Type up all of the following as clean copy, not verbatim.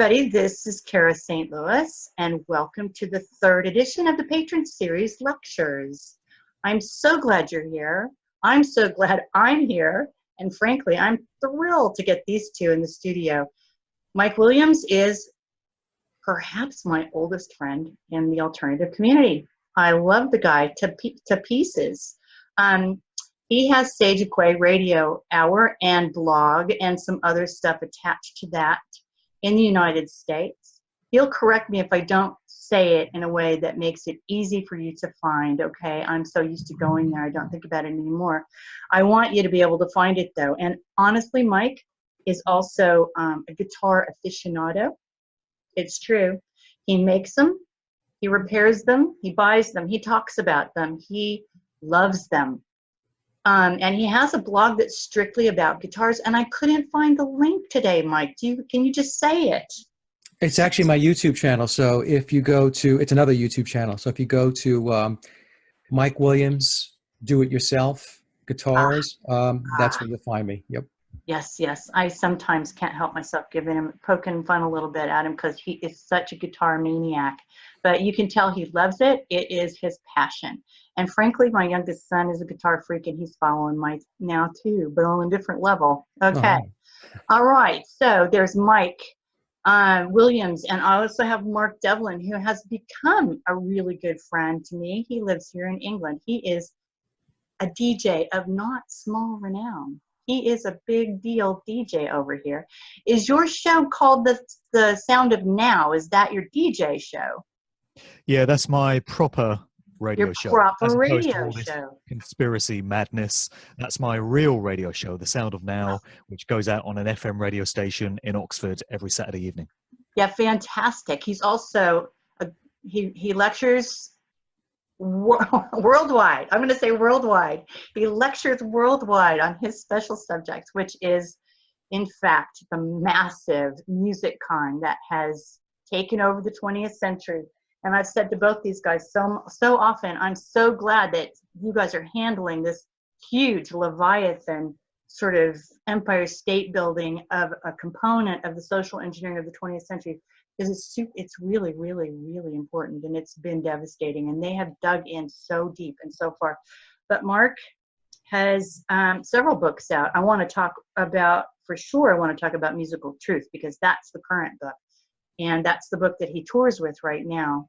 everybody. This is Kara St. Louis, and welcome to the third edition of the Patron Series Lectures. I'm so glad you're here. I'm so glad I'm here. And frankly, I'm thrilled to get these two in the studio. Mike Williams is perhaps my oldest friend in the alternative community. I love the guy to pieces. He has Sage Aquay Radio Hour and blog and some other stuff attached to that in the United States. He'll correct me if I don't say it in a way that makes it easy for you to find, okay? I'm so used to going there, I don't think about it anymore. I want you to be able to find it, though. And honestly, Mike is also a guitar aficionado. It's true. He makes them, he repairs them, he buys them, he talks about them, he loves them. And he has a blog that's strictly about guitars, and I couldn't find the link today, Mike. Can you just say it? It's actually my YouTube channel. So if you go to, it's another YouTube channel. So if you go to Mike Williams, Do It Yourself Guitars, that's where you'll find me. Yep. Yes, yes. I sometimes can't help myself poking fun a little bit at him because he is such a guitar maniac. But you can tell he loves it. It is his passion. And frankly, my youngest son is a guitar freak, and he's following Mike now too, but on a different level. Okay. All right. So there's Mike Williams, and I also have Mark Devlin, who has become a really good friend to me. He lives here in England. He is a DJ of not small renown. He is a big deal DJ over here. Is your show called the Sound of Now? Is that your DJ show? Yeah, that's my proper radio show. Your proper radio show. Conspiracy madness. That's my real radio show, The Sound of Now, which goes out on an FM radio station in Oxford every Saturday evening. Yeah, fantastic. He's also, he lectures worldwide. I'm going to say worldwide. He lectures worldwide on his special subject, which is, in fact, the massive music con that has taken over the 20th century. And I've said to both these guys so often, I'm so glad that you guys are handling this huge Leviathan sort of empire state building of a component of the social engineering of the 20th century, because it's really, really, really important, and it's been devastating, and they have dug in so deep and so far. But Mark has several books out. I want to talk about, for sure, I want to talk about Musical Truth, because that's the current book. And that's the book that he tours with right now.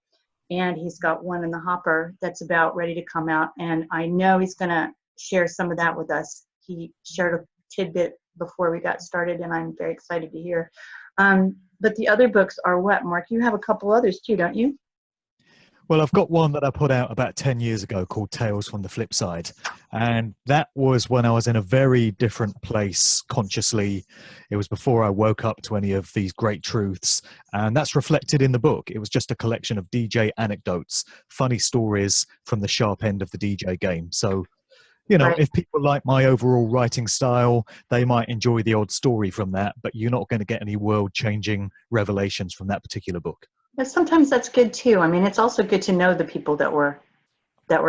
And he's got one in the hopper that's about ready to come out. And I know he's going to share some of that with us. He shared a tidbit before we got started, and I'm very excited to hear. But the other books are what, Mark? You have a couple others too, don't you? Well, I've got one that I put out about 10 years ago called Tales from the Flip Side. And that was when I was in a very different place consciously. It was before I woke up to any of these great truths. And that's reflected in the book. It was just a collection of DJ anecdotes, funny stories from the sharp end of the DJ game. So, you know, if people like my overall writing style, they might enjoy the odd story from that, but you're not going to get any world-changing revelations from that particular book. But sometimes that's good too. I mean, it's also good to know the people that we're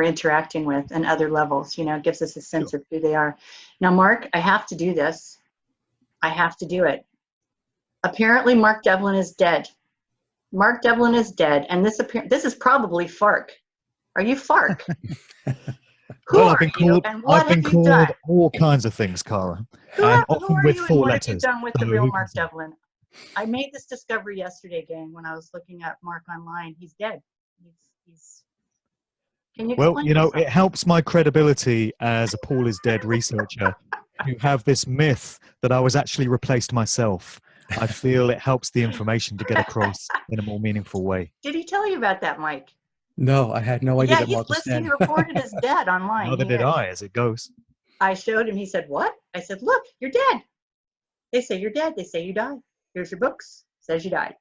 interacting with and other levels. You know, it gives us a sense of who they are. Now, Mark, I have to do this. I have to do it. Apparently, Mark Devlin is dead. Mark Devlin is dead, and this is probably Fark. Are you Fark? Well, I've been called all kinds of things, Cara, and often with four letters. What have you done with the real Mark Devlin? I made this discovery yesterday, gang, when I was looking at Mark online. He's dead. Can you explain? Well, you know, it helps my credibility as a Paul is dead researcher to have this myth that I was actually replaced myself. I feel it helps the information to get across in a more meaningful way. Did he tell you about that, Mike? No, I had no idea that Mark was dead. He reported as dead online. Neither did I, as it goes. I showed him. He said, "What?" I said, "Look, you're dead. They say you're dead. They say you died. Here's your books. Says you died."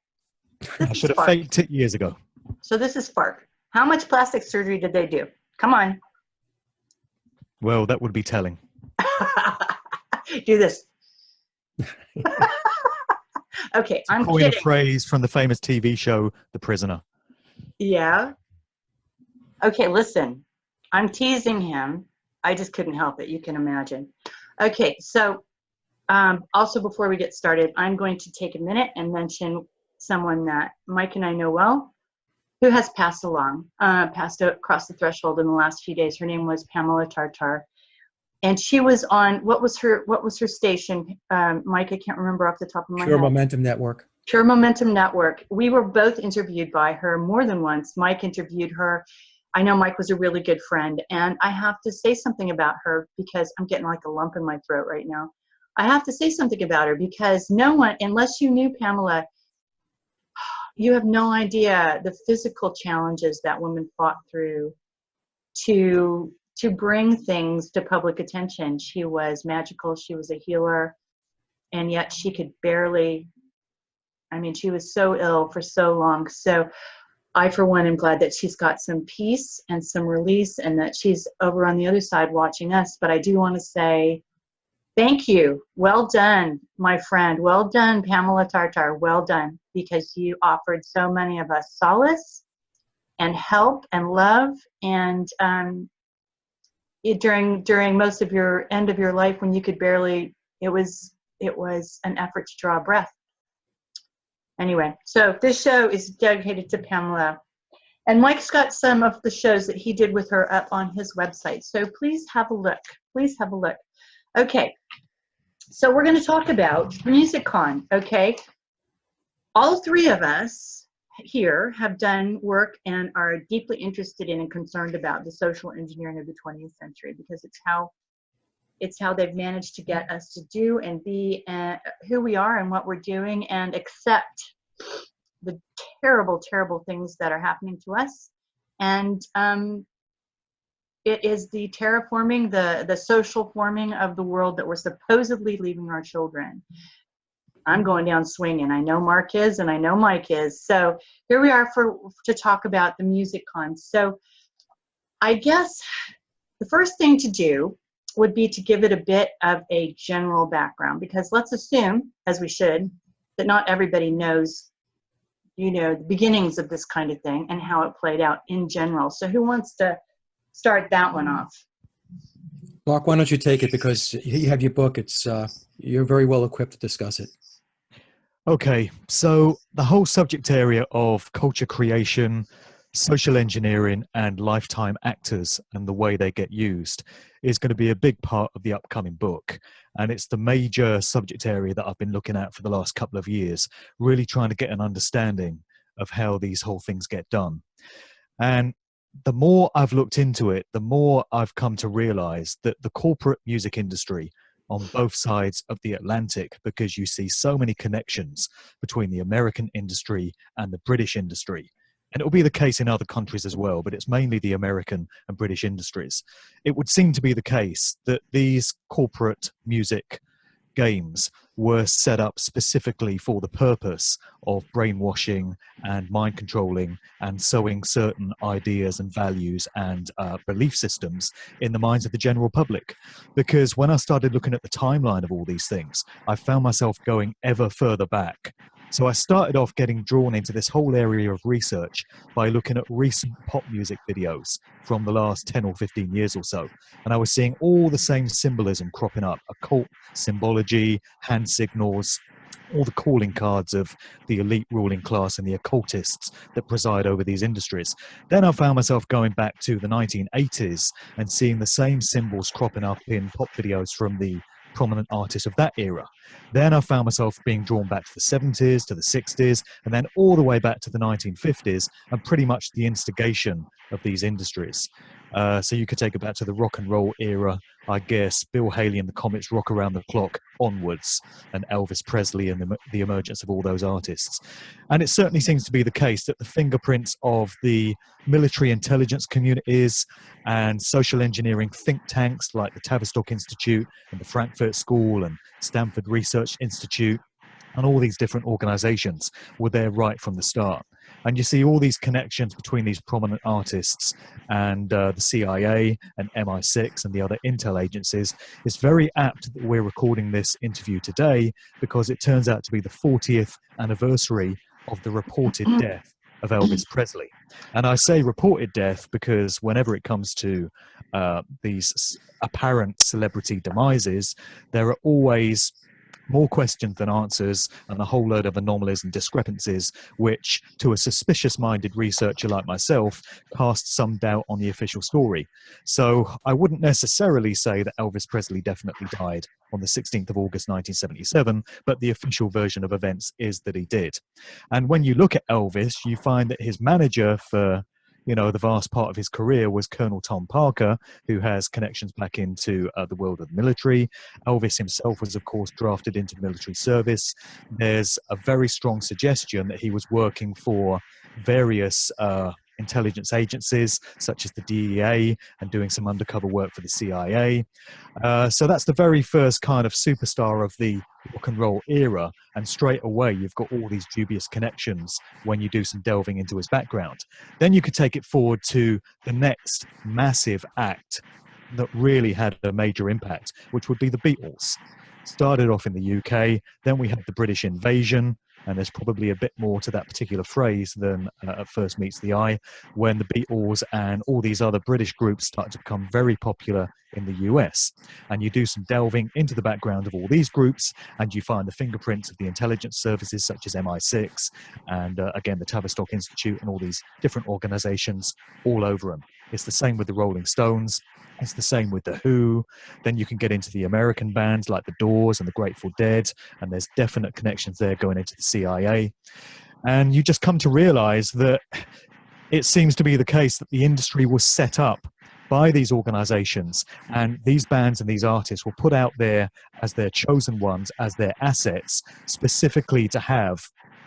I should have faked it years ago. So this is Fark. How much plastic surgery did they do? Come on. Well, that would be telling. Do this. Okay, I'm kidding. A phrase from the famous TV show, The Prisoner. Yeah. Okay, listen. I'm teasing him. I just couldn't help it. You can imagine. Okay, so also before we get started, I'm going to take a minute and mention someone that Mike and I know well, who has passed across the threshold in the last few days. Her name was Pamela Tartar. And she was on, what was her station? Mike, I can't remember off the top of my Pure head. Momentum Network. Pure Momentum Network. We were both interviewed by her more than once. Mike interviewed her. I know Mike was a really good friend. And I have to say something about her because I'm getting like a lump in my throat right now. I have to say something about her because no one, unless you knew Pamela, you have no idea the physical challenges that woman fought through to bring things to public attention. She was magical. She was a healer. And yet she could barely, she was so ill for so long. So I, for one, am glad that she's got some peace and some release and that she's over on the other side watching us. But I do want to say thank you. Well done, my friend. Well done, Pamela Tartar. Well done, because you offered so many of us solace and help and love. And during most of your end of your life, when you could barely, it was an effort to draw a breath. Anyway, so this show is dedicated to Pamela. And Mike's got some of the shows that he did with her up on his website. So please have a look. Please have a look. Okay, so we're going to talk about MusicCon, okay? All three of us here have done work and are deeply interested in and concerned about the social engineering of the 20th century, because it's how they've managed to get us to do and be who we are and what we're doing and accept the terrible, terrible things that are happening to us. And it is the terraforming, the social forming of the world that we're supposedly leaving our children. I'm going down swinging. I know Mark is, and I know Mike is. So here we are to talk about the MusicCon. So I guess the first thing to do would be to give it a bit of a general background, because let's assume, as we should, that not everybody knows, the beginnings of this kind of thing and how it played out in general. So who wants to start that one off? Mark, why don't you take it, because you have your book. It's you're very well equipped to discuss it. Okay, so the whole subject area of culture creation, social engineering, and lifetime actors and the way they get used is going to be a big part of the upcoming book. And it's the major subject area that I've been looking at for the last couple of years, really trying to get an understanding of how these whole things get done. And the more I've looked into it, the more I've come to realize that the corporate music industry on both sides of the Atlantic, because you see so many connections between the American industry and the British industry. And it will be the case in other countries as well, but it's mainly the American and British industries. It would seem to be the case that these corporate music games were set up specifically for the purpose of brainwashing and mind controlling and sowing certain ideas and values and belief systems in the minds of the general public. Because when I started looking at the timeline of all these things, I found myself going ever further back. So I started off getting drawn into this whole area of research by looking at recent pop music videos from the last 10 or 15 years or so. And I was seeing all the same symbolism cropping up: occult symbology, hand signals, all the calling cards of the elite ruling class and the occultists that preside over these industries. Then I found myself going back to the 1980s and seeing the same symbols cropping up in pop videos from the prominent artists of that era. Then I found myself being drawn back to the 70s, to the 60s, and then all the way back to the 1950s, and pretty much the instigation of these industries. So you could take it back to the rock and roll era, I guess, Bill Haley and the Comets' Rock Around the Clock onwards, and Elvis Presley and the emergence of all those artists. And it certainly seems to be the case that the fingerprints of the military intelligence communities and social engineering think tanks like the Tavistock Institute and the Frankfurt School and Stanford Research Institute and all these different organizations were there right from the start. And you see all these connections between these prominent artists and the CIA and MI6 and the other intel agencies. It's very apt that we're recording this interview today, because it turns out to be the 40th anniversary of the reported death of Elvis Presley. And I say reported death because whenever it comes to these apparent celebrity demises, there are always more questions than answers, and a whole load of anomalies and discrepancies, which, to a suspicious-minded researcher like myself, cast some doubt on the official story. So I wouldn't necessarily say that Elvis Presley definitely died on the 16th of August 1977, but the official version of events is that he did. And when you look at Elvis, you find that his manager for the vast part of his career was Colonel Tom Parker, who has connections back into the world of the military. Elvis himself was, of course, drafted into military service. There's a very strong suggestion that he was working for various intelligence agencies, such as the DEA, and doing some undercover work for the CIA. So that's the very first kind of superstar of the rock and roll era, and straight away you've got all these dubious connections when you do some delving into his background. Then you could take it forward to the next massive act that really had a major impact, which would be the Beatles. Started off in the UK, then we had the British invasion, and there's probably a bit more to that particular phrase than at first meets the eye, when the Beatles and all these other British groups started to become very popular in the US. And you do some delving into the background of all these groups, and you find the fingerprints of the intelligence services such as MI6 and again the Tavistock Institute and all these different organizations all over them. It's the same with the Rolling Stones. It's the same with The Who. Then you can get into the American bands like The Doors and the Grateful Dead, and there's definite connections there going into the CIA. And you just come to realize that it seems to be the case that the industry was set up by these organizations, and these bands and these artists were put out there as their chosen ones, as their assets, specifically to have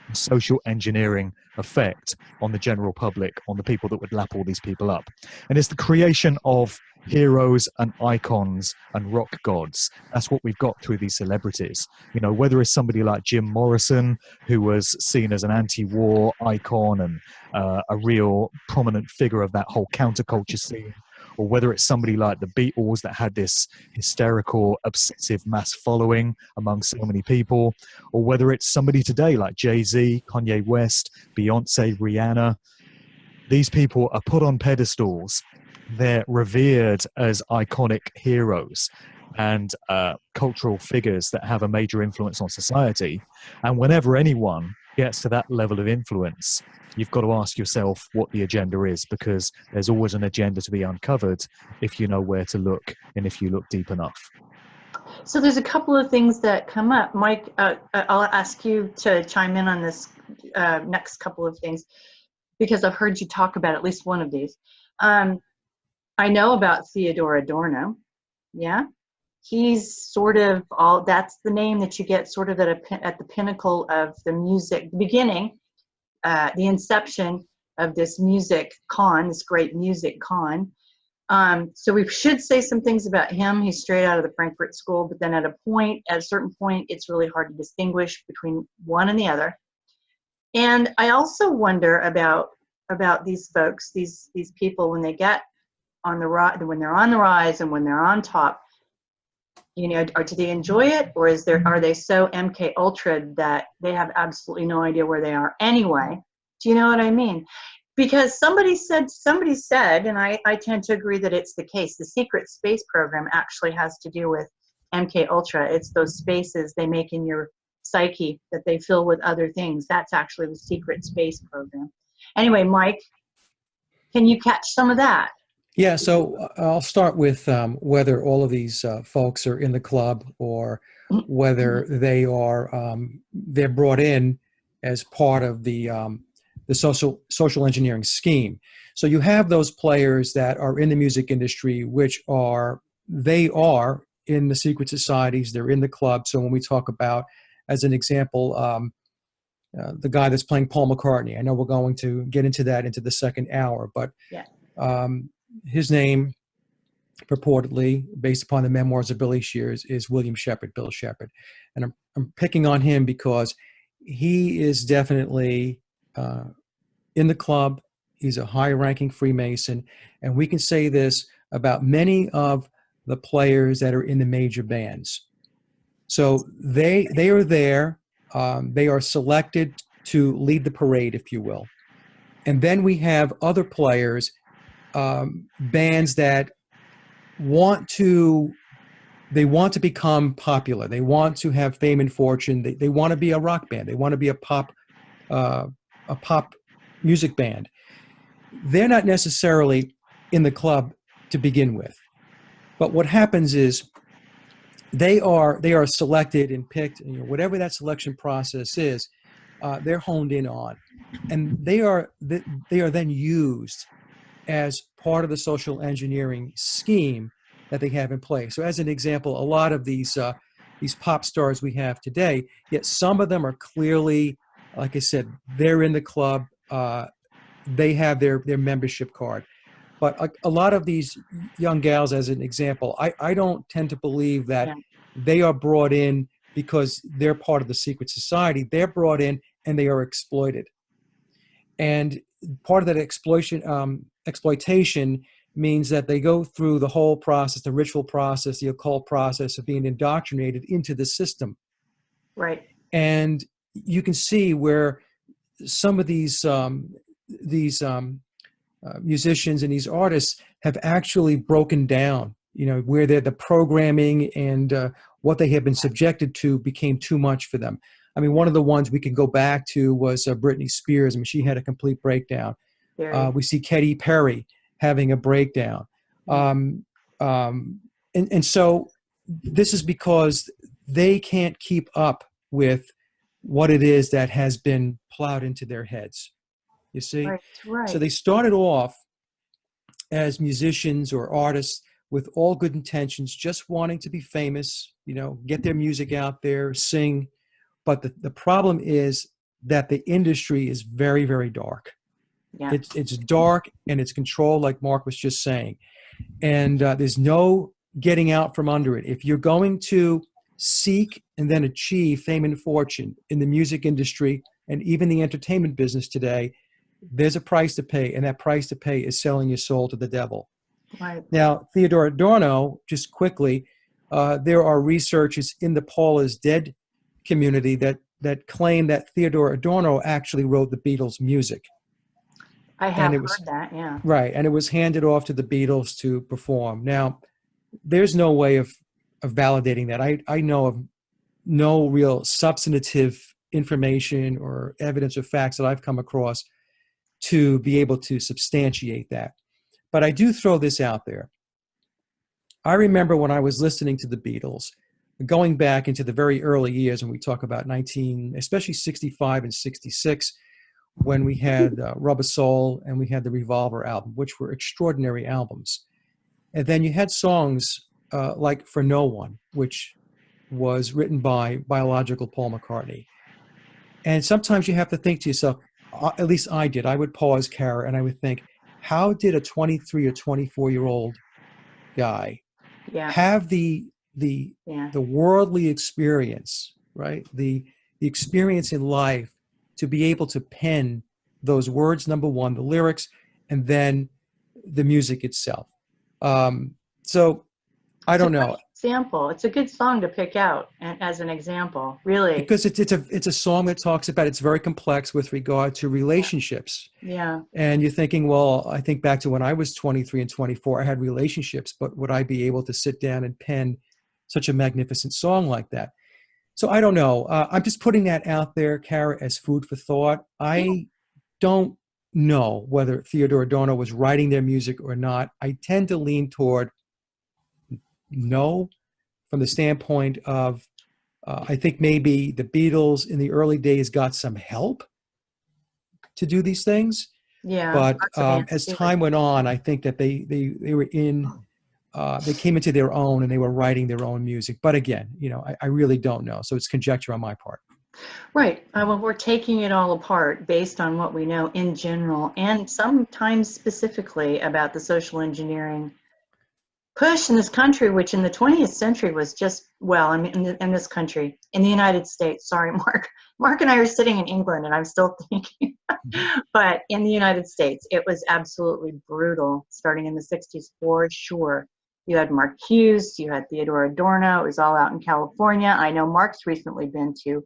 a social engineering effect on the general public, on the people that would lap all these people up. And it's the creation of heroes and icons and rock gods. That's what we've got through these celebrities. Whether it's somebody like Jim Morrison, who was seen as an anti-war icon and a real prominent figure of that whole counterculture scene, or whether it's somebody like the Beatles that had this hysterical, obsessive mass following among so many people, or whether it's somebody today like Jay-Z, Kanye West, Beyonce, Rihanna. These people are put on pedestals. They're revered as iconic heroes and cultural figures that have a major influence on society. And whenever anyone gets to that level of influence, you've got to ask yourself what the agenda is, because there's always an agenda to be uncovered if you know where to look and if you look deep enough. So there's a couple of things that come up. Mike, I'll ask you to chime in on this next couple of things, because I've heard you talk about at least one of these. I know about Theodore Adorno. Yeah. He's sort of that's the name that you get sort of at the pinnacle of the music, the beginning, the inception of this music con, this great music con. So we should say some things about him. He's straight out of the Frankfurt School, but then at a certain point, it's really hard to distinguish between one and the other. And I also wonder about these folks, these people, when they get on the when they're on the rise and when they're on top. Or do they enjoy it, or are they so MK Ultra that they have absolutely no idea where they are anyway? Do you know what I mean? Because somebody said, and I tend to agree that it's the case. The secret space program actually has to do with MK Ultra. It's those spaces they make in your psyche that they fill with other things. That's actually the secret space program. Anyway, Mike, can you catch some of that? Yeah, so I'll start with whether all of these folks are in the club or whether they're brought in as part of the social engineering scheme. So you have those players that are in the music industry, which they are in the secret societies, they're in the club. So when we talk about, as an example, the guy that's playing Paul McCartney, I know we're going to get into that into the second hour, but yeah. His name, purportedly, based upon the memoirs of Billy Shears, is William Shepard, Bill Shepard. And I'm picking on him because he is definitely in the club. He's a high-ranking Freemason. And we can say this about many of the players that are in the major bands. So they are there. They are selected to lead the parade, if you will. And then we have other players, bands that want to they want to become popular. They want to have fame and fortune. They want to be a rock band. They want to be a pop music band. They're not necessarily in the club to begin with. But what happens is they are selected and picked, whatever that selection process is, they're honed in on, and they are then used as part of the social engineering scheme that they have in place. So, as an example, a lot of these pop stars we have today, yet some of them are clearly, like I said, they're in the club. They have their membership card. But a lot of these young gals, as an example, I don't tend to believe that they are brought in because they're part of the secret society. They're brought in and they are exploited. And part of that exploitation means that they go through the whole process, the ritual process, the occult process of being indoctrinated into the system. Right. And you can see where some of these musicians and these artists have actually broken down, where the programming and what they have been subjected to became too much for them. I mean, one of the ones we can go back to was Britney Spears. I mean, she had a complete breakdown. We see Katy Perry having a breakdown. And so this is because they can't keep up with what it is that has been plowed into their heads. You see? Right. So they started off as musicians or artists with all good intentions, just wanting to be famous, get their music out there, sing. But the problem is that the industry is very, very dark. Yeah. It's dark and it's controlled, like Mark was just saying. And there's no getting out from under it. If you're going to seek and then achieve fame and fortune in the music industry and even the entertainment business today, there's a price to pay, and that price to pay is selling your soul to the devil. Right. Now, Theodore Adorno, just quickly, there are researchers in the Paul is Dead community that claim that Theodore Adorno actually wrote the Beatles' music. I have heard that, yeah. Right, and it was handed off to the Beatles to perform. Now, there's no way of validating that. I know of no real substantive information or evidence or facts that I've come across to be able to substantiate that. But I do throw this out there. I remember when I was listening to the Beatles, going back into the very early years when we talk about especially 65 and 66, when we had Rubber Soul and we had the Revolver album, which were extraordinary albums. And then you had songs like For No One, which was written by biological Paul McCartney. And sometimes you have to think to yourself, at least I did, I would pause, Kara, and I would think, how did a 23 or 24-year-old guy have the worldly experience, right? The experience in life to be able to pen those words, number one, the lyrics, and then the music itself. So I don't know. Example. It's a good song to pick out as an example, really. Because it's a song that talks about, it's very complex with regard to relationships. Yeah. And you're thinking, well, I think back to when I was 23 and 24, I had relationships, but would I be able to sit down and pen such a magnificent song like that? So I don't know. I'm just putting that out there, Kara, as food for thought. I don't know whether Theodore Adorno was writing their music or not. I tend to lean toward no, from the standpoint of I think maybe the Beatles in the early days got some help to do these things. Yeah. But as time went on, I think that they were they came into their own and they were writing their own music. But again, I really don't know. So it's conjecture on my part. Right. Well, we're taking it all apart based on what we know in general and sometimes specifically about the social engineering push in this country, which in the 20th century was just, in this country, in the United States, sorry, Mark. Mark and I are sitting in England and I'm still thinking, but in the United States, it was absolutely brutal starting in the 60s for sure. You had Mark Hughes, you had Theodore Adorno, it was all out in California. I know Mark's recently been to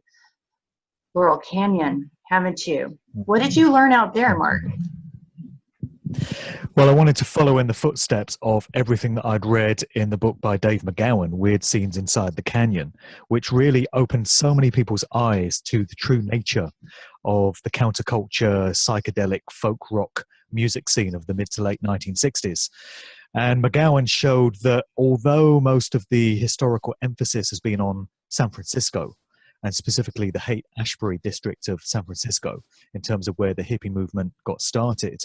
Laurel Canyon, haven't you? What did you learn out there, Mark? Well, I wanted to follow in the footsteps of everything that I'd read in the book by Dave McGowan, Weird Scenes Inside the Canyon, which really opened so many people's eyes to the true nature of the counterculture, psychedelic folk rock music scene of the mid to late 1960s. And McGowan showed that although most of the historical emphasis has been on San Francisco, and specifically the Haight-Ashbury district of San Francisco, in terms of where the hippie movement got started,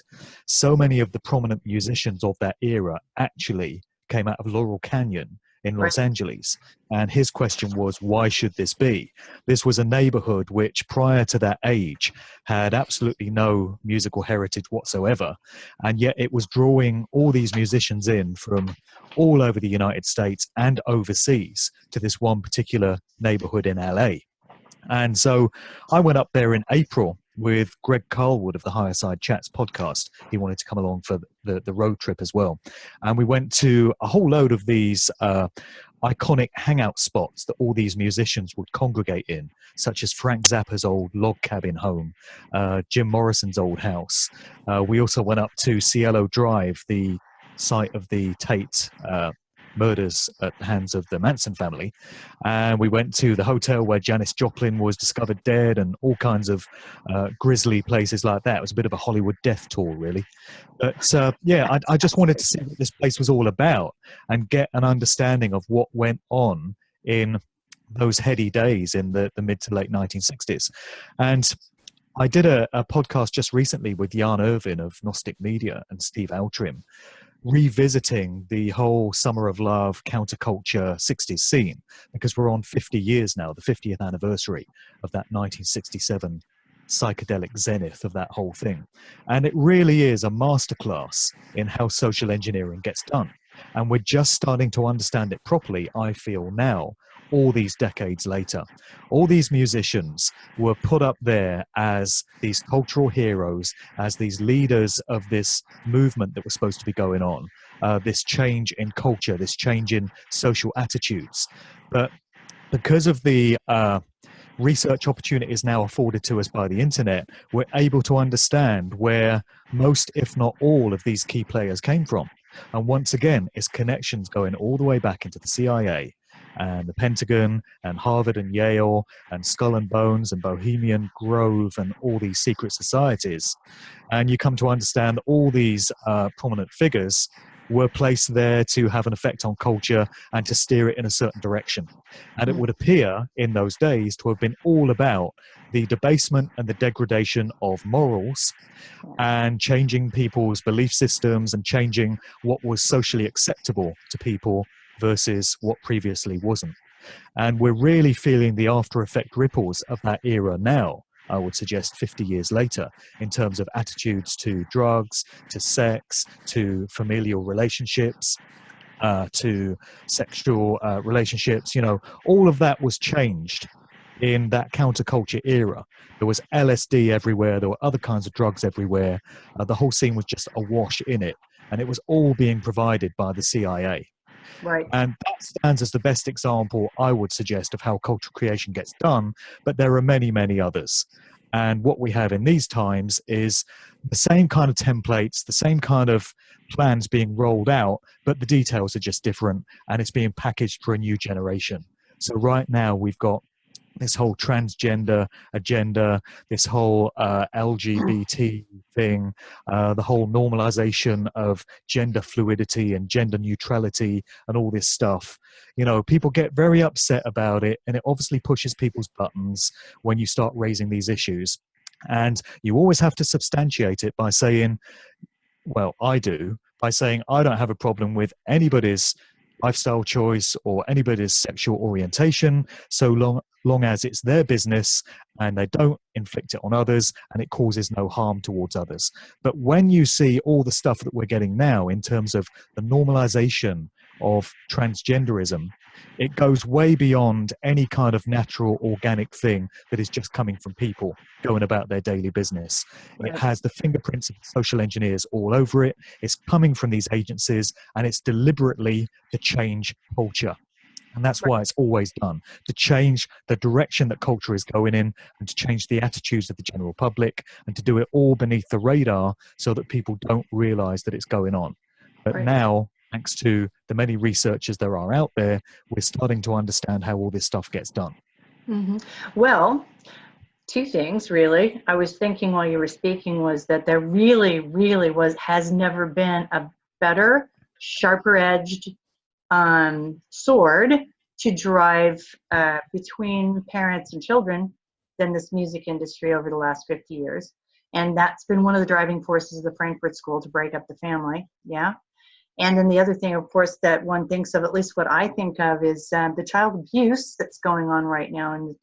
so many of the prominent musicians of that era actually came out of Laurel Canyon in Los Angeles. And his question was, why should this be? This was a neighborhood which, prior to that age, had absolutely no musical heritage whatsoever. And yet it was drawing all these musicians in from all over the United States and overseas to this one particular neighborhood in LA. And so I went up there in April with Greg Carlwood of the Higher Side Chats podcast. He wanted to come along for the road trip as well. And we went to a whole load of these iconic hangout spots that all these musicians would congregate in, such as Frank Zappa's old log cabin home, Jim Morrison's old house. We also went up to Cielo Drive, the site of the Tate murders at the hands of the Manson family. And we went to the hotel where Janis Joplin was discovered dead, and all kinds of grisly places like that. It was a bit of a Hollywood death tour, really. But yeah, I just wanted to see what this place was all about and get an understanding of what went on in those heady days in the mid to late 1960s. And I did a podcast just recently with Jan Irvin of Gnostic Media and Steve Altrim, revisiting the whole Summer of Love counterculture 60s scene, because we're on 50 years now, the 50th anniversary of that 1967 psychedelic zenith of that whole thing. And it really is a masterclass in how social engineering gets done. And we're just starting to understand it properly, I feel now, all these decades later. All these musicians were put up there as these cultural heroes, as these leaders of this movement that was supposed to be going on, this change in culture, this change in social attitudes. But because of the research opportunities now afforded to us by the internet, we're able to understand where most, if not all, of these key players came from. And once again, it's connections going all the way back into the CIA and the Pentagon and Harvard and Yale and Skull and Bones and Bohemian Grove and all these secret societies. And you come to understand all these prominent figures were placed there to have an effect on culture and to steer it in a certain direction. And it would appear in those days to have been all about the debasement and the degradation of morals and changing people's belief systems and changing what was socially acceptable to people versus what previously wasn't. And we're really feeling the after effect ripples of that era now, I would suggest 50 years later, in terms of attitudes to drugs, to sex, to familial relationships, to sexual relationships. You know, all of that was changed in that counterculture era. There was LSD everywhere. There were other kinds of drugs everywhere. The whole scene was just awash in it. And it was all being provided by the CIA. Right. And that stands as the best example, I would suggest, of how cultural creation gets done. But there are many, many others. And what we have in these times is the same kind of templates, the same kind of plans being rolled out, but the details are just different, and it's being packaged for a new generation. So right now we've got this whole transgender agenda, this whole LGBT thing, the whole normalization of gender fluidity and gender neutrality and all this stuff. You know, people get very upset about it, and it obviously pushes people's buttons when you start raising these issues. And you always have to substantiate it by saying, well, I do, by saying I don't have a problem with anybody's lifestyle choice or anybody's sexual orientation, so long as it's their business and they don't inflict it on others and it causes no harm towards others. But when you see all the stuff that we're getting now in terms of the normalization of transgenderism, it goes way beyond any kind of natural organic thing that is just coming from people going about their daily business. It has the fingerprints of social engineers all over it. It's coming from these agencies, and it's deliberately to change culture. And that's why it's always done, to change the direction that culture is going in and to change the attitudes of the general public and to do it all beneath the radar so that people don't realize that it's going on. But now, thanks to the many researchers there are out there, we're starting to understand how all this stuff gets done. Well, two things really. I was thinking while you were speaking was that there really, really has never been a better, sharper edged sword to drive between parents and children than this music industry over the last 50 years. And that's been one of the driving forces of the Frankfurt School to break up the family. Yeah. And then the other thing, of course, that one thinks of, at least what I think of, is the child abuse that's going on right now. And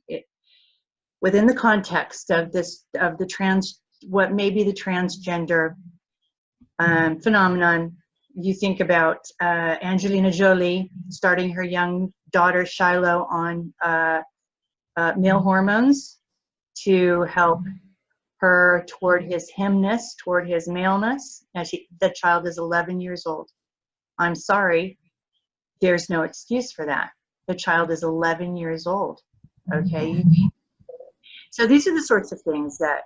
within the context of what may be the transgender phenomenon, you think about Angelina Jolie starting her young daughter Shiloh on male hormones to help her toward his himness, toward his maleness. Now the child is 11 years old. I'm sorry, there's no excuse for that. The child is 11 years old. Okay. So these are the sorts of things that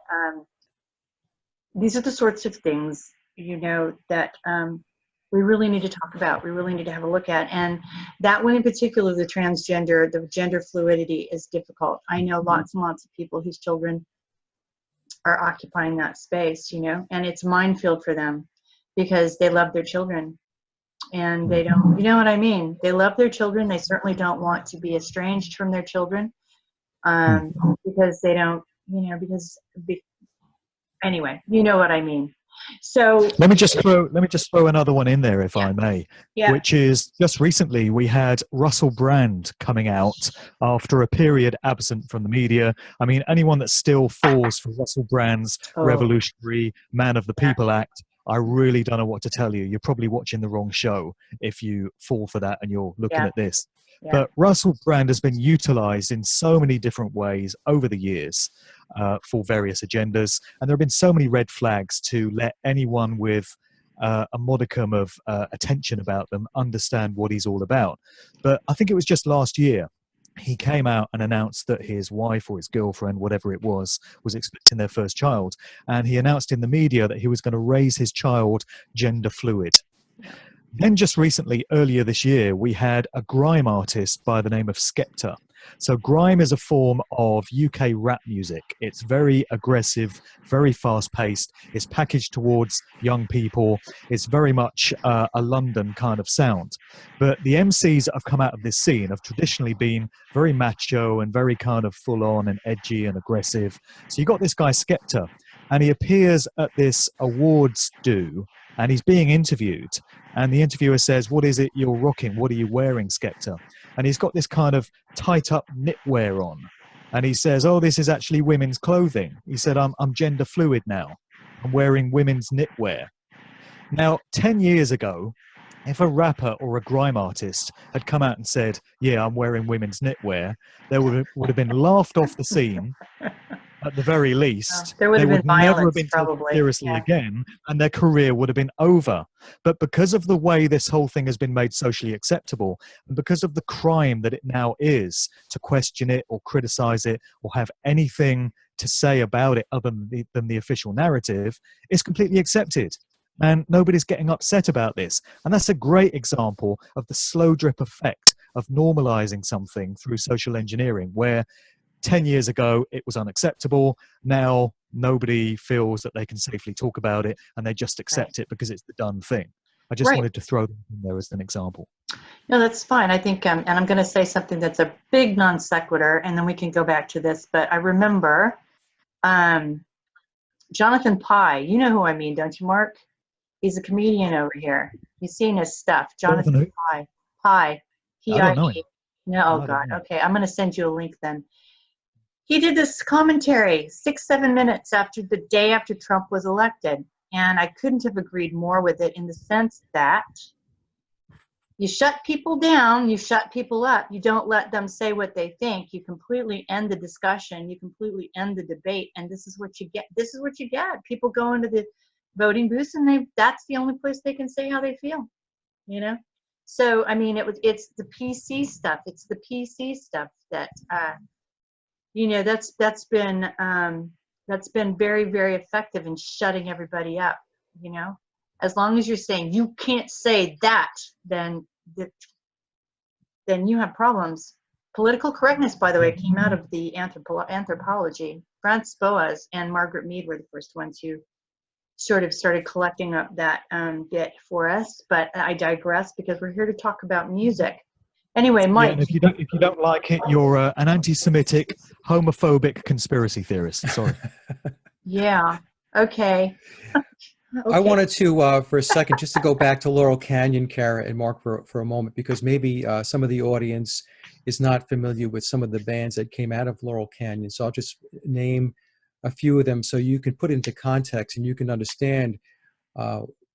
that we really need to talk about. We really need to have a look at. And that one in particular, the gender fluidity is difficult. I know lots and lots of people whose children are occupying that space, and it's a minefield for them because they love their children and they don't, you know what I mean? They love their children. They certainly don't want to be estranged from their children because they don't, anyway, you know what I mean? So let me just throw another one in there, if I may, which is just recently we had Russell Brand coming out after a period absent from the media. I mean, anyone that still falls for Russell Brand's revolutionary Man of the People act, I really don't know what to tell you. You're probably watching the wrong show if you fall for that and you're looking at this. But Russell Brand has been utilized in so many different ways over the years for various agendas. And there have been so many red flags to let anyone with a modicum of attention about them understand what he's all about. But I think it was just last year, he came out and announced that his wife or his girlfriend, whatever it was expecting their first child. And he announced in the media that he was going to raise his child gender fluid. Then just recently, earlier this year, we had a grime artist by the name of Skepta. So grime is a form of UK rap music. It's very aggressive, very fast-paced. It's packaged towards young people. It's very much a London kind of sound. But the MCs that have come out of this scene have traditionally been very macho and very kind of full-on and edgy and aggressive. So you got this guy Skepta, and he appears at this awards do, and he's being interviewed. And the interviewer says, "What is it you're rocking? What are you wearing, Skepta?" And he's got this kind of tight up knitwear on. And he says, "Oh, this is actually women's clothing." He said, I'm gender fluid now. I'm wearing women's knitwear. Now, 10 years ago, if a rapper or a grime artist had come out and said, "Yeah, I'm wearing women's knitwear," there would have been laughed off the scene. At the very least, there would have been never have been violence, taken seriously again, and their career would have been over. But because of the way this whole thing has been made socially acceptable, and because of the crime that it now is to question it or criticize it or have anything to say about it other than the official narrative, it's completely accepted. And nobody's getting upset about this. And that's a great example of the slow drip effect of normalizing something through social engineering, where 10 years ago, it was unacceptable. Now, nobody feels that they can safely talk about it, and they just accept it because it's the done thing. I just wanted to throw that in there as an example. No, that's fine. I think, and I'm going to say something that's a big non sequitur, and then we can go back to this. But I remember Jonathan Pye. You know who I mean, don't you, Mark? He's a comedian over here. You've seen his stuff. Jonathan Pye. Pye. P-I-E. No, oh God. Okay, I'm going to send you a link then. He did this commentary 6-7 minutes after the day after Trump was elected. And I couldn't have agreed more with it in the sense that you shut people down, you shut people up, you don't let them say what they think, you completely end the discussion, you completely end the debate, and this is what you get. This is what you get. People go into the voting booths and that's the only place they can say how they feel, you know? So I mean, it's the PC stuff. It's the PC stuff that that's been very, very effective in shutting everybody up. You know, as long as you're saying you can't say that, then then you have problems. Political correctness, by the way, came out of the anthropology. Franz Boas and Margaret Mead were the first ones who sort of started collecting up that bit for us. But I digress because we're here to talk about music. Anyway, Mike. Yeah, and if you don't like it, you're an anti-Semitic, homophobic conspiracy theorist. Sorry. Yeah. Okay. I wanted to, for a second, just to go back to Laurel Canyon, Kara and Mark, for a moment, because maybe some of the audience is not familiar with some of the bands that came out of Laurel Canyon. So I'll just name a few of them so you can put it into context and you can understand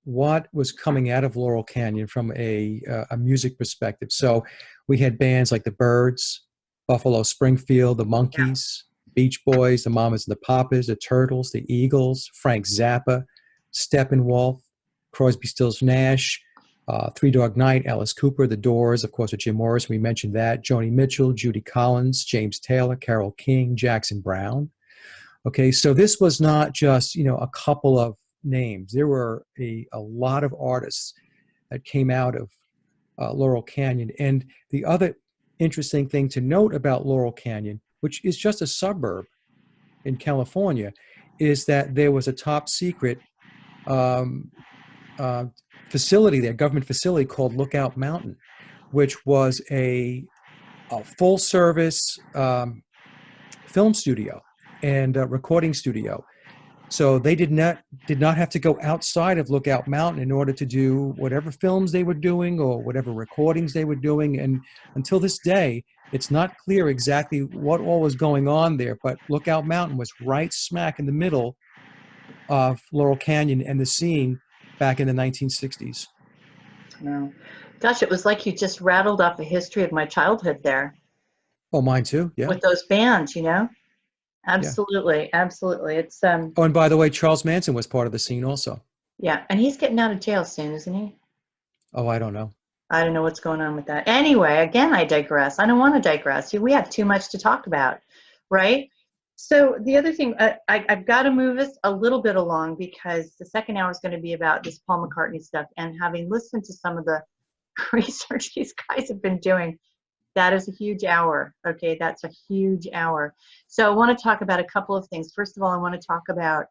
what was coming out of Laurel Canyon from a music perspective. So we had bands like the Byrds, Buffalo Springfield, the Monkees, Beach Boys, the Mamas and the Papas, the Turtles, the Eagles, Frank Zappa, Steppenwolf, Crosby, Stills, Nash, Three Dog Night, Alice Cooper, The Doors, of course, with Jim Morrison, we mentioned that, Joni Mitchell, Judy Collins, James Taylor, Carole King, Jackson Browne. Okay, so this was not just, a couple of names. There were a lot of artists that came out of Laurel Canyon. And the other interesting thing to note about Laurel Canyon, which is just a suburb in California, is that there was a top secret facility there, government facility called Lookout Mountain, which was a full service film studio and recording studio. So they did not have to go outside of Lookout Mountain in order to do whatever films they were doing or whatever recordings they were doing. And until this day, it's not clear exactly what all was going on there, but Lookout Mountain was right smack in the middle of Laurel Canyon and the scene back in the 1960s. No. Gosh, it was like you just rattled off a history of my childhood there. Oh, mine too. Yeah. With those bands, Absolutely, yeah. Absolutely. It's Oh, and by the way, Charles Manson was part of the scene also. Yeah, and he's getting out of jail soon, isn't he? Oh, I don't know. I don't know what's going on with that. Anyway, again, I digress. I don't want to digress. We have too much to talk about, right? So the other thing, I've got to move us a little bit along because the second hour is going to be about this Paul McCartney stuff. And having listened to some of the research these guys have been doing, that is a huge hour. Okay, that's a huge hour. So I want to talk about a couple of things. First of all, I want to talk about,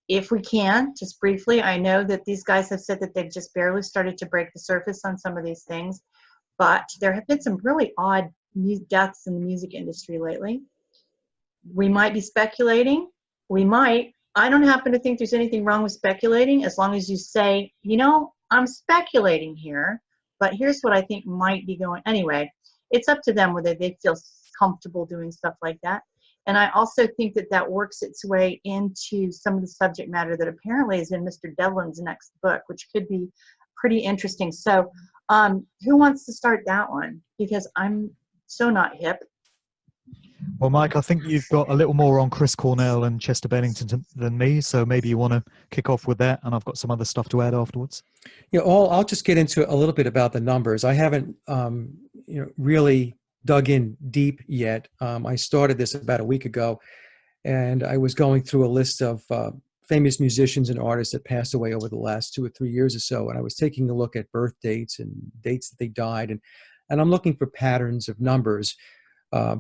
if we can, just briefly, I know that these guys have said that they've just barely started to break the surface on some of these things, but there have been some really odd deaths in the music industry lately. We might be speculating. We might. I don't happen to think there's anything wrong with speculating as long as you say, I'm speculating here, but here's what I think might be going. Anyway, it's up to them whether they feel comfortable doing stuff like that. And I also think that that works its way into some of the subject matter that apparently is in Mr. Devlin's next book, which could be pretty interesting. So who wants to start that one? Because I'm so not hip. Well, Mike, I think you've got a little more on Chris Cornell and Chester Bennington than me, so maybe you want to kick off with that, and I've got some other stuff to add afterwards. Yeah, I'll just get into a little bit about the numbers. I haven't, really dug in deep yet. I started this about a week ago, and I was going through a list of famous musicians and artists that passed away over the last 2 or 3 years or so, and I was taking a look at birth dates and dates that they died, and I'm looking for patterns of numbers.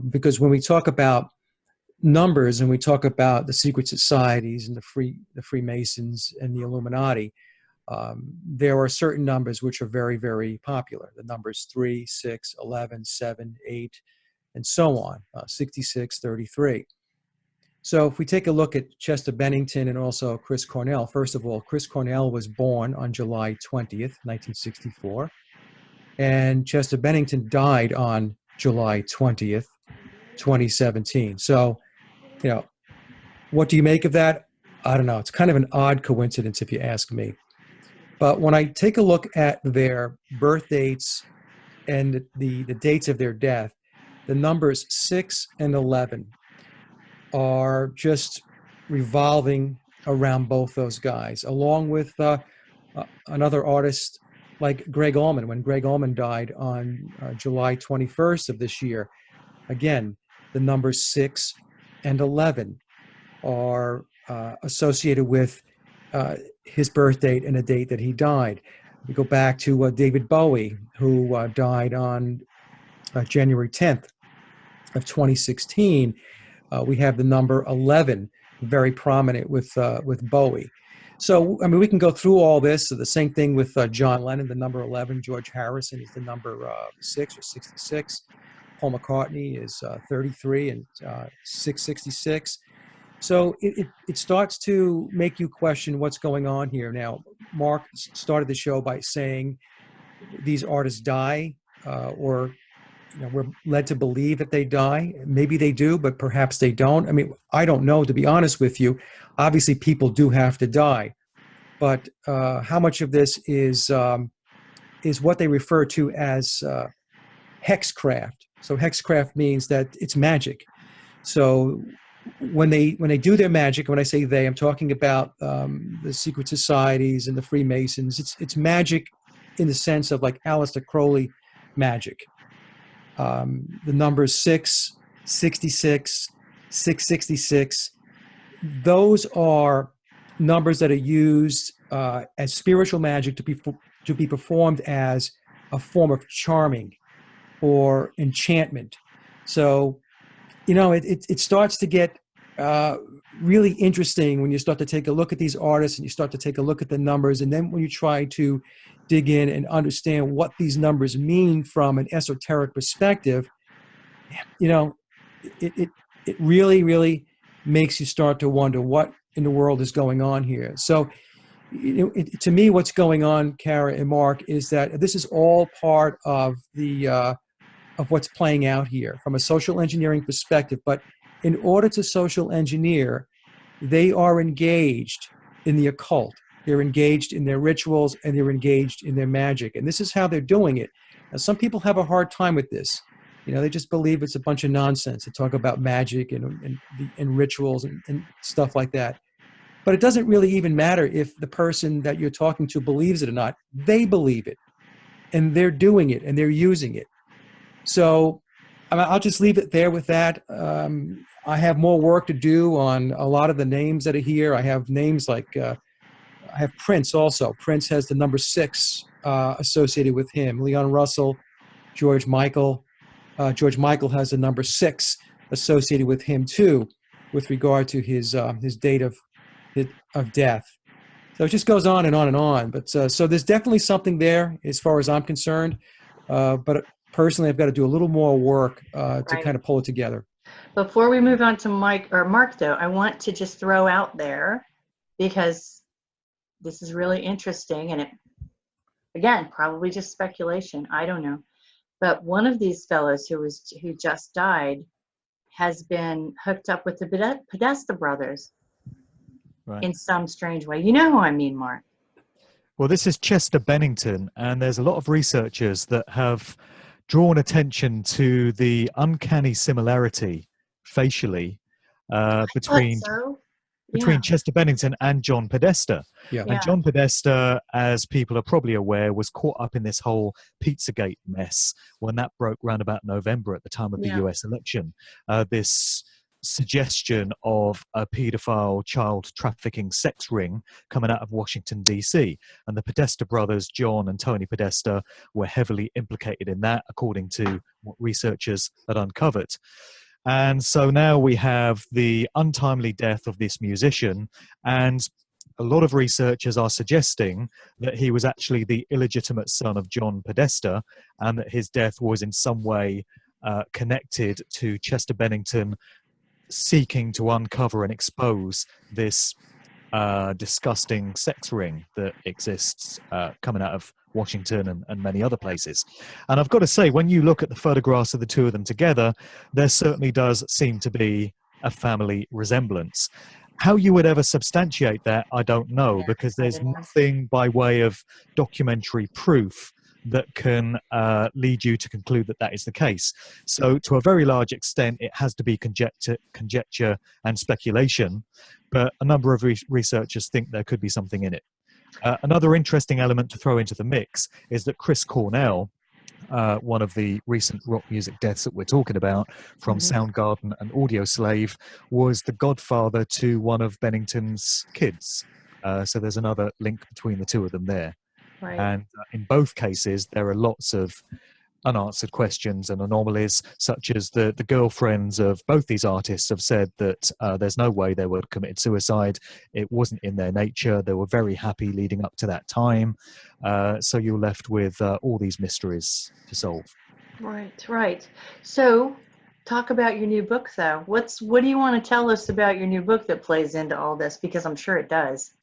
Because when we talk about numbers and we talk about the secret societies and the Freemasons and the Illuminati, there are certain numbers which are very, very popular. The numbers 3, 6, 11, 7, 8, and so on, 66, 33. So if we take a look at Chester Bennington and also Chris Cornell, first of all, Chris Cornell was born on July 20th, 1964, and Chester Bennington died on July 20th, 2017. So, what do you make of that? I don't know. It's kind of an odd coincidence if you ask me. But when I take a look at their birth dates and the dates of their death, the numbers 6 and 11 are just revolving around both those guys, along with another artist like Greg Allman. When Greg Allman died on July 21st of this year, again, the numbers 6 and 11 are associated with his birth date and a date that he died. We go back to David Bowie, who died on January 10th of 2016. We have the number 11 very prominent with Bowie. So, I mean, we can go through all this. So the same thing with John Lennon, the number 11. George Harrison is the number 6 or 66. Paul McCartney is 33 and 666. So it starts to make you question what's going on here. Now, Mark started the show by saying these artists die, or we're led to believe that they die. Maybe they do, but perhaps they don't. I mean, I don't know, to be honest with you. Obviously, people do have to die, but how much of this is what they refer to as hexcraft? So hexcraft means that it's magic. So when they do their magic, when I say they, I'm talking about the secret societies and the Freemasons. It's magic in the sense of like Aleister Crowley magic. The numbers 6, 66, 666, those are numbers that are used as spiritual magic to be performed as a form of charming or enchantment. So, it starts to get really interesting when you start to take a look at these artists and you start to take a look at the numbers. And then when you try to dig in and understand what these numbers mean from an esoteric perspective, it really, really makes you start to wonder what in the world is going on here. So, to me, what's going on, Kara and Mark, is that this is all part of of what's playing out here from a social engineering perspective. But in order to social engineer, they are engaged in the occult. They're engaged in their rituals and they're engaged in their magic. And this is how they're doing it. Now, some people have a hard time with this. They just believe it's a bunch of nonsense to talk about magic and rituals and stuff like that. But it doesn't really even matter if the person that you're talking to believes it or not. They believe it and they're doing it and they're using it. So I'll just leave it there with that. I have more work to do on a lot of the names that are here. I have names like, I have Prince also. Prince has the number 6 associated with him. Leon Russell, George Michael. George Michael has the number 6 associated with him too, with regard to his date of death. So it just goes on and on and on. But so there's definitely something there as far as I'm concerned. But personally, I've got to do a little more work to kind of pull it together. Before we move on to Mark, though, I want to just throw out there, because this is really interesting, and it, again, probably just speculation. I don't know. But one of these fellows who just died has been hooked up with the Podesta brothers in some strange way. You know who I mean, Mark. Well, this is Chester Bennington, and there's a lot of researchers that have drawn attention to the uncanny similarity facially between Chester Bennington and John Podesta. Yeah. And John Podesta, as people are probably aware, was caught up in this whole Pizzagate mess when that broke around about November at the time of the US election. This suggestion of a paedophile child trafficking sex ring coming out of Washington, D.C. And the Podesta brothers, John and Tony Podesta, were heavily implicated in that, according to what researchers had uncovered. And so now we have the untimely death of this musician, and a lot of researchers are suggesting that he was actually the illegitimate son of John Podesta, and that his death was in some way connected to Chester Bennington seeking to uncover and expose this disgusting sex ring that exists coming out of Washington and many other places. And I've got to say, when you look at the photographs of the two of them together, there certainly does seem to be a family resemblance. How you would ever substantiate that, I don't know, because there's nothing by way of documentary proof that can lead you to conclude that that is the case. So to a very large extent, it has to be conjecture and speculation, but a number of researchers think there could be something in it. Another interesting element to throw into the mix is that Chris Cornell, one of the recent rock music deaths that we're talking about, from Soundgarden and Audioslave, was the godfather to one of Bennington's kids. So there's another link between the two of them there. Right. And in both cases, there are lots of unanswered questions and anomalies, such as the girlfriends of both these artists have said that there's no way they would have committed suicide. It wasn't in their nature. They were very happy leading up to that time. So you're left with all these mysteries to solve. Right. So talk about your new book, though. What do you want to tell us about your new book that plays into all this? Because I'm sure it does.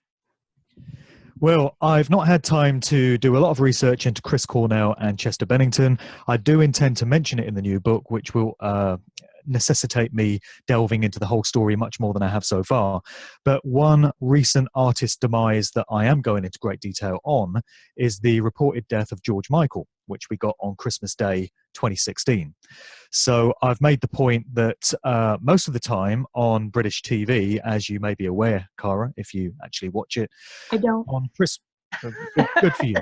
Well, I've not had time to do a lot of research into Chris Cornell and Chester Bennington. I do intend to mention it in the new book, which will necessitate me delving into the whole story much more than I have so far. But one recent artist demise that I am going into great detail on is the reported death of George Michael, which we got on Christmas Day 2016. So I've made the point that most of the time on British TV, as you may be aware, Cara, if you actually watch it, I don't. on good for you.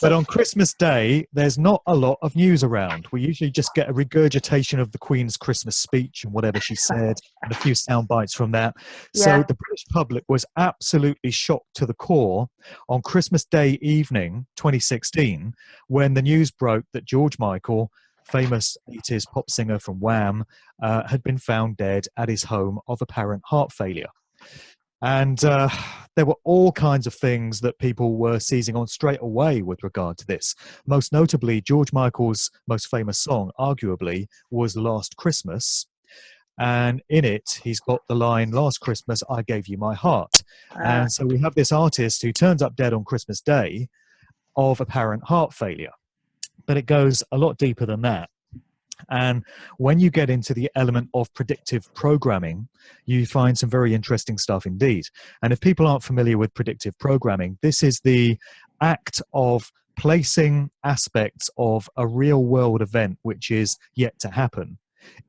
But on Christmas Day, there's not a lot of news around. We usually just get a regurgitation of the Queen's Christmas speech and whatever she said, and a few sound bites from that. Yeah. So the British public was absolutely shocked to the core on Christmas Day evening, 2016, when the news broke that George Michael, famous 80s pop singer from Wham, had been found dead at his home of apparent heart failure. And there were all kinds of things that people were seizing on straight away with regard to this. Most notably, George Michael's most famous song, arguably, was Last Christmas. And in it, he's got the line, "Last Christmas, I gave you my heart." And so we have this artist who turns up dead on Christmas Day of apparent heart failure. But it goes a lot deeper than that. And when you get into the element of predictive programming, you find some very interesting stuff indeed. And if people aren't familiar with predictive programming, this is the act of placing aspects of a real world event which is yet to happen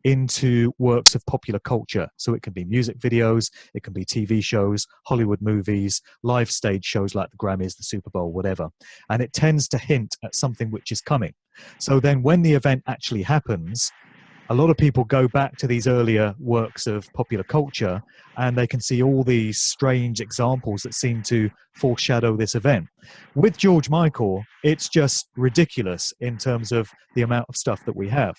into works of popular culture. So it can be music videos, it can be TV shows, Hollywood movies, live stage shows like the Grammys, the Super Bowl, whatever. And it tends to hint at something which is coming. So then when the event actually happens, a lot of people go back to these earlier works of popular culture and they can see all these strange examples that seem to foreshadow this event. With George Michael, it's just ridiculous in terms of the amount of stuff that we have.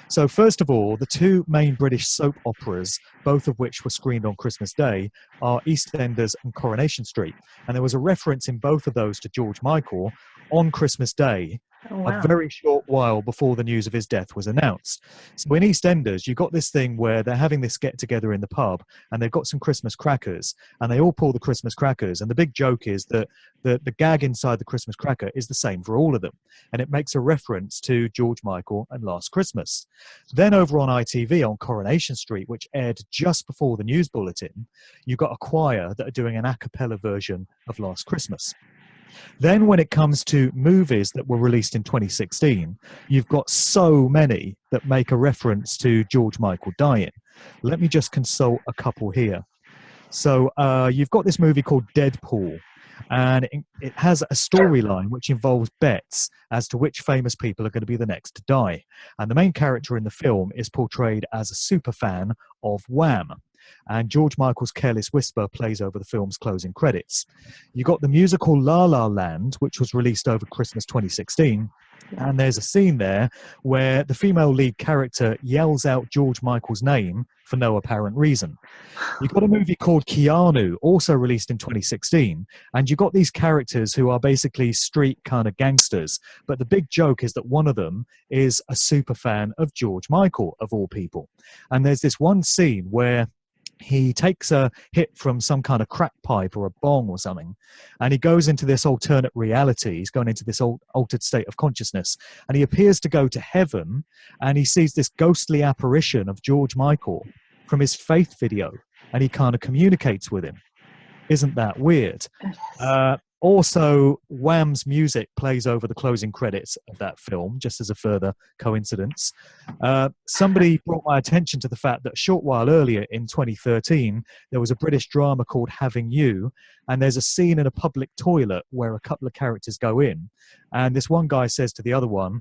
So first of all, the two main British soap operas, both of which were screened on Christmas Day, are EastEnders and Coronation Street. And there was a reference in both of those to George Michael on Christmas Day, a very short while before the news of his death was announced. So in EastEnders, you got this thing where they're having this get together in the pub and they've got some Christmas crackers and they all pull the Christmas crackers. And the big joke is that the gag inside the Christmas cracker is the same for all of them. And it makes a reference to George Michael and Last Christmas. Then over on ITV on Coronation Street, which aired just before the news bulletin, you've got a choir that are doing an a cappella version of Last Christmas. Then when it comes to movies that were released in 2016, you've got so many that make a reference to George Michael dying. Let me just consult a couple here. So you've got this movie called Deadpool, and it has a storyline which involves bets as to which famous people are going to be the next to die. And the main character in the film is portrayed as a super fan of Wham. And George Michael's Careless Whisper plays over the film's closing credits. You got the musical La La Land, which was released over Christmas 2016. And there's a scene there where the female lead character yells out George Michael's name for no apparent reason. You've got a movie called Keanu, also released in 2016. And you've got these characters who are basically street kind of gangsters. But the big joke is that one of them is a super fan of George Michael, of all people. And there's this one scene where he takes a hit from some kind of crack pipe or a bong or something, and he goes into this alternate reality. He's going into this altered state of consciousness, and he appears to go to heaven, and he sees this ghostly apparition of George Michael from his Faith video, and he kind of communicates with him. Isn't that weird? Also, Wham's music plays over the closing credits of that film, just as a further coincidence. Somebody brought my attention to the fact that a short while earlier in 2013, there was a British drama called Having You, and there's a scene in a public toilet where a couple of characters go in, and this one guy says to the other one,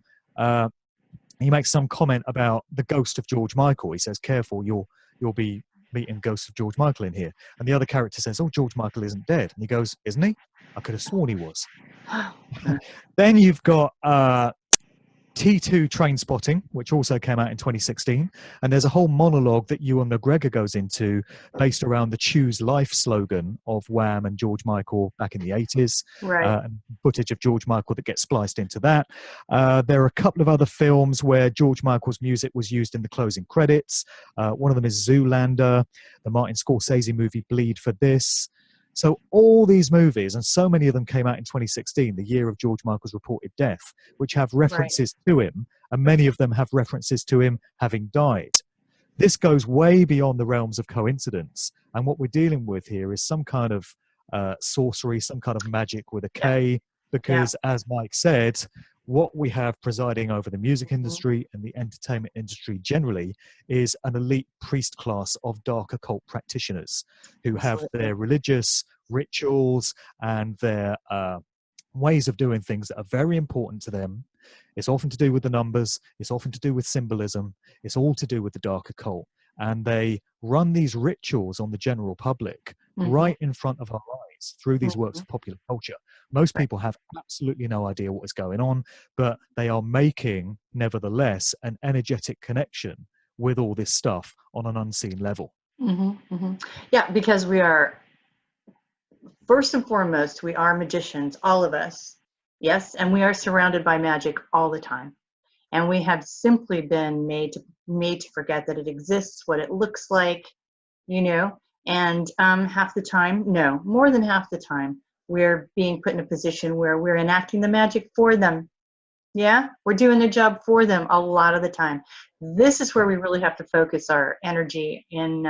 he makes some comment about the ghost of George Michael. He says, "Careful, you'll be meeting ghosts of George Michael in here." And the other character says, "Oh, George Michael isn't dead." And he goes, "Isn't he? I could have sworn he was." Then you've got T2 Train Spotting, which also came out in 2016. And there's a whole monologue that Ewan McGregor goes into based around the Choose Life slogan of Wham and George Michael back in the 80s. Right. And footage of George Michael that gets spliced into that. There are a couple of other films where George Michael's music was used in the closing credits. One of them is Zoolander, the Martin Scorsese movie Bleed for This. So all these movies, and so many of them came out in 2016, the year of George Michael's reported death, which have references to him, and many of them have references to him having died. This goes way beyond the realms of coincidence, and what we're dealing with here is some kind of sorcery, some kind of magic with a K, because as Mike said, what we have presiding over the music industry and the entertainment industry generally is an elite priest class of dark occult practitioners who have their religious rituals and their ways of doing things that are very important to them. It's often to do with the numbers. It's often to do with symbolism. It's all to do with the dark occult. And they run these rituals on the general public right in front of our eyes through these works of popular culture. Most people have absolutely no idea what is going on, but they are making, nevertheless, an energetic connection with all this stuff on an unseen level. Yeah, because we are, first and foremost, we are magicians, all of us. Yes, and we are surrounded by magic all the time. And we have simply been made to forget that it exists, what it looks like, and half the time, no, more than half the time, we're being put in a position where we're enacting the magic for them. Yeah, we're doing their job for them a lot of the time. This is where we really have to focus our energy in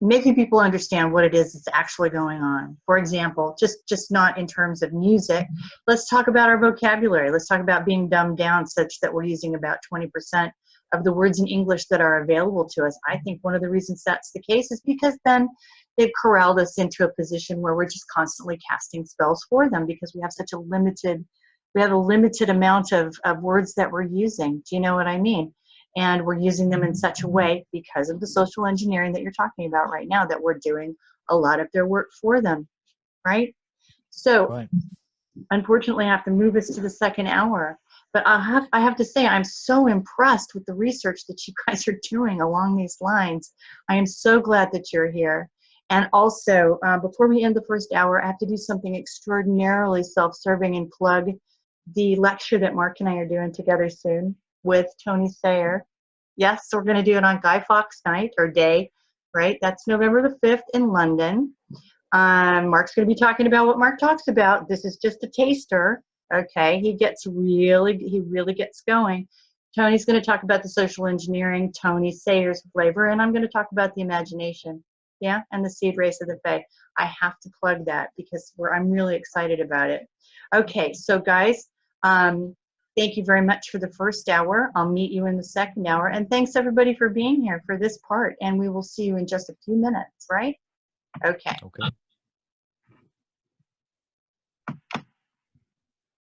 making people understand what it is that's actually going on. For example, just not in terms of music. Let's talk about our vocabulary. Let's talk about being dumbed down such that we're using about 20% of the words in English that are available to us. I think one of the reasons that's the case is because then they've corralled us into a position where we're just constantly casting spells for them because we have such a limited amount of words that we're using. Do you know what I mean? And we're using them in such a way because of the social engineering that you're talking about right now that we're doing a lot of their work for them, right? So unfortunately, I have to move us to the second hour. But I have to say, I'm so impressed with the research that you guys are doing along these lines. I am so glad that you're here. And also, before we end the first hour, I have to do something extraordinarily self-serving and plug the lecture that Mark and I are doing together soon with Tony Sayer. Yes, so we're going to do it on Guy Fawkes night or day, right? That's November the 5th in London. Mark's going to be talking about what Mark talks about. This is just a taster. Okay, he really gets going. Tony's going to talk about the social engineering, Tony Sayer's flavor, and I'm going to talk about the imagination, yeah, and the seed race of the Fae. I have to plug that because I'm really excited about it. Okay, so guys, thank you very much for the first hour. I'll meet you in the second hour, and thanks everybody for being here for this part, and we will see you in just a few minutes, right? Okay.